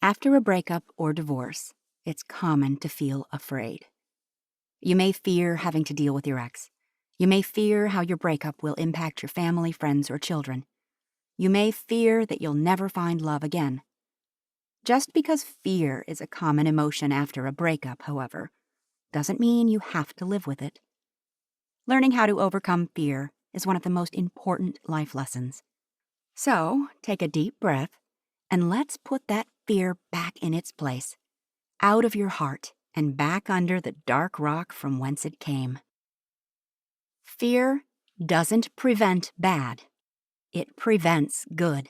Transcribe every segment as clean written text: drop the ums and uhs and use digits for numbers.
After a breakup or divorce, it's common to feel afraid. You may fear having to deal with your ex. You may fear how your breakup will impact your family, friends, or children. You may fear that you'll never find love again. Just because fear is a common emotion after a breakup, however, doesn't mean you have to live with it. Learning how to overcome fear is one of the most important life lessons. So, take a deep breath, and let's put that fear back in its place, out of your heart and back under the dark rock from whence it came. Fear doesn't prevent bad. It prevents good.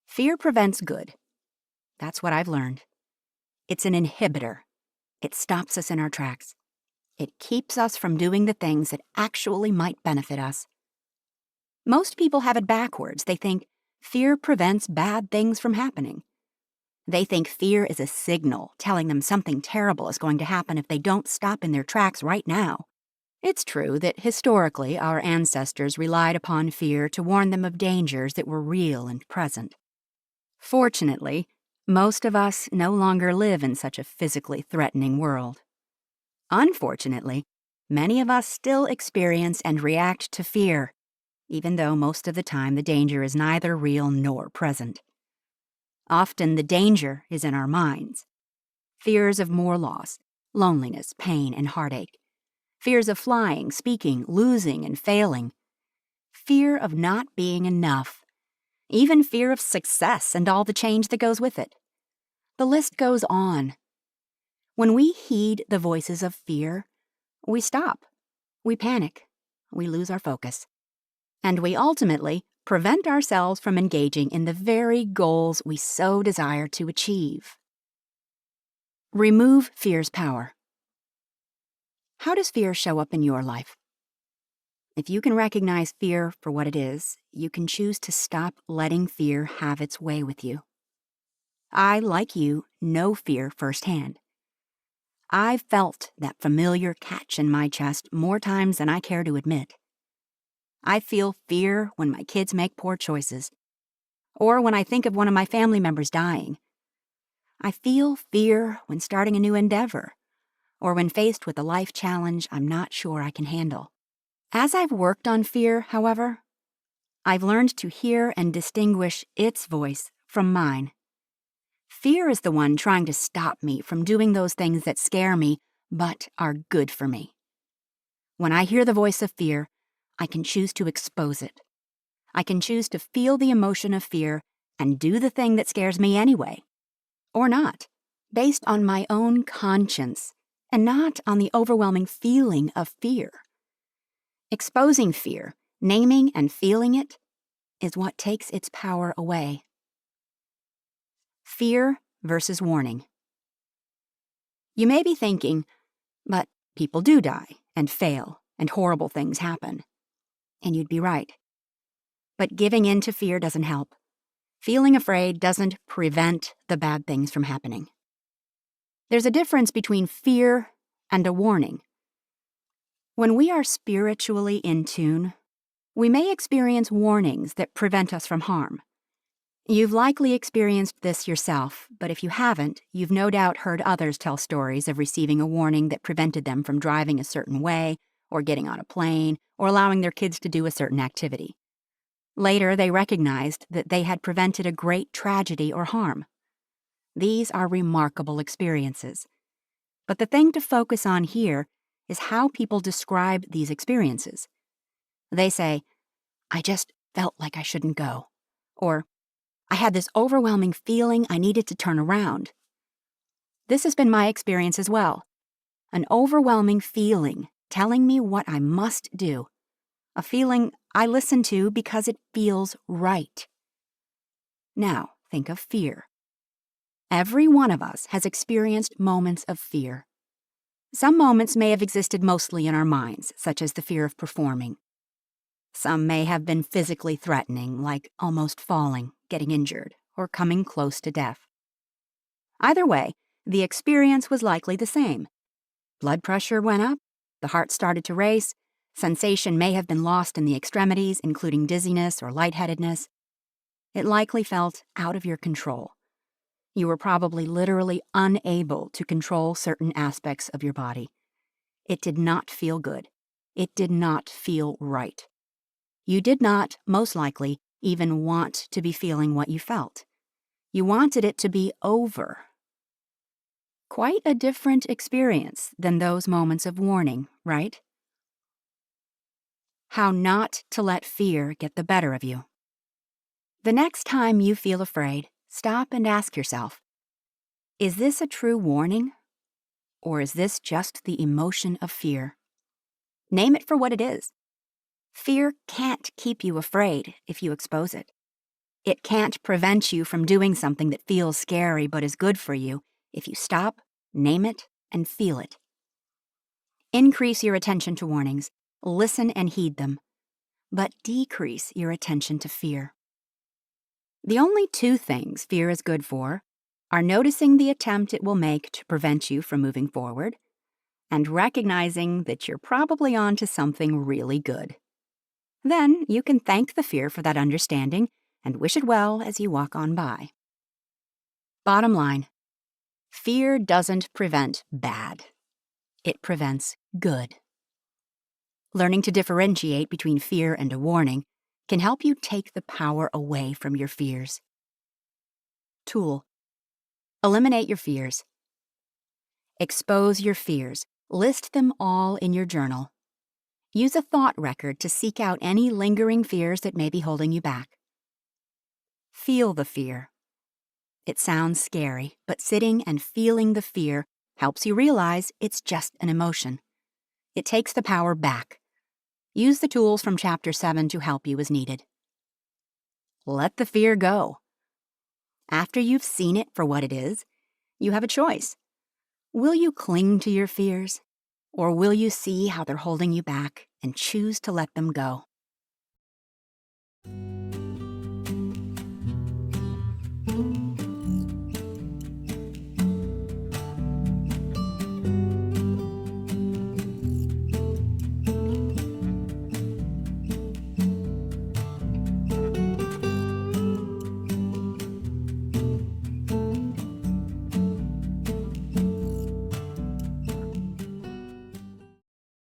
Fear prevents good. That's what I've learned. It's an inhibitor. It stops us in our tracks. It keeps us from doing the things that actually might benefit us. Most people have it backwards. They think fear prevents bad things from happening. They think fear is a signal telling them something terrible is going to happen if they don't stop in their tracks right now. It's true that historically our ancestors relied upon fear to warn them of dangers that were real and present. Fortunately, most of us no longer live in such a physically threatening world. Unfortunately, many of us still experience and react to fear, even though most of the time the danger is neither real nor present. Often the danger is in our minds. Fears of more loss, loneliness, pain, and heartache. Fears of flying, speaking, losing, and failing. Fear of not being enough. Even fear of success and all the change that goes with it. The list goes on. When we heed the voices of fear, we stop. We panic. We lose our focus. And we ultimately prevent ourselves from engaging in the very goals we so desire to achieve. Remove fear's power. How does fear show up in your life? If you can recognize fear for what it is, you can choose to stop letting fear have its way with you. I, like you, know fear firsthand. I've felt that familiar catch in my chest more times than I care to admit. I feel fear when my kids make poor choices, or when I think of one of my family members dying. I feel fear when starting a new endeavor, or when faced with a life challenge I'm not sure I can handle. As I've worked on fear, however, I've learned to hear and distinguish its voice from mine. Fear is the one trying to stop me from doing those things that scare me but are good for me. When I hear the voice of fear, I can choose to expose it. I can choose to feel the emotion of fear and do the thing that scares me anyway. Or not, based on my own conscience and not on the overwhelming feeling of fear. Exposing fear, naming and feeling it, is what takes its power away. Fear versus warning. You may be thinking, but people do die and fail and horrible things happen. And you'd be right. But giving in to fear doesn't help. Feeling afraid doesn't prevent the bad things from happening. There's a difference between fear and a warning. When we are spiritually in tune, we may experience warnings that prevent us from harm. You've likely experienced this yourself, but if you haven't, you've no doubt heard others tell stories of receiving a warning that prevented them from driving a certain way, or getting on a plane, or allowing their kids to do a certain activity. Later, they recognized that they had prevented a great tragedy or harm. These are remarkable experiences. But the thing to focus on here is how people describe these experiences. They say, "I just felt like I shouldn't go," or "I had this overwhelming feeling I needed to turn around." This has been my experience as well. An overwhelming feeling telling me what I must do. A feeling I listen to because it feels right. Now, think of fear. Every one of us has experienced moments of fear. Some moments may have existed mostly in our minds, such as the fear of performing. Some may have been physically threatening, like almost falling, getting injured, or coming close to death. Either way, the experience was likely the same. Blood pressure went up, the heart started to race, sensation may have been lost in the extremities, including dizziness or lightheadedness. It likely felt out of your control. You were probably literally unable to control certain aspects of your body. It did not feel good. It did not feel right. You did not, most likely, even want to be feeling what you felt. You wanted it to be over. Quite a different experience than those moments of warning, right? How not to let fear get the better of you. The next time you feel afraid, stop and ask yourself, is this a true warning? Or is this just the emotion of fear? Name it for what it is. Fear can't keep you afraid if you expose it. It can't prevent you from doing something that feels scary but is good for you if you stop, name it, and feel it. Increase your attention to warnings, listen and heed them, but decrease your attention to fear. The only two things fear is good for are noticing the attempt it will make to prevent you from moving forward and recognizing that you're probably onto something really good. Then you can thank the fear for that understanding and wish it well as you walk on by. Bottom line, fear doesn't prevent bad. It prevents good. Learning to differentiate between fear and a warning can help you take the power away from your fears. Tool: eliminate your fears. Expose your fears. List them all in your journal. Use a thought record to seek out any lingering fears that may be holding you back. Feel the fear. It sounds scary, but sitting and feeling the fear helps you realize it's just an emotion. It takes the power back. Use the tools from Chapter 7 to help you as needed. Let the fear go. After you've seen it for what it is, you have a choice. Will you cling to your fears, or will you see how they're holding you back and choose to let them go?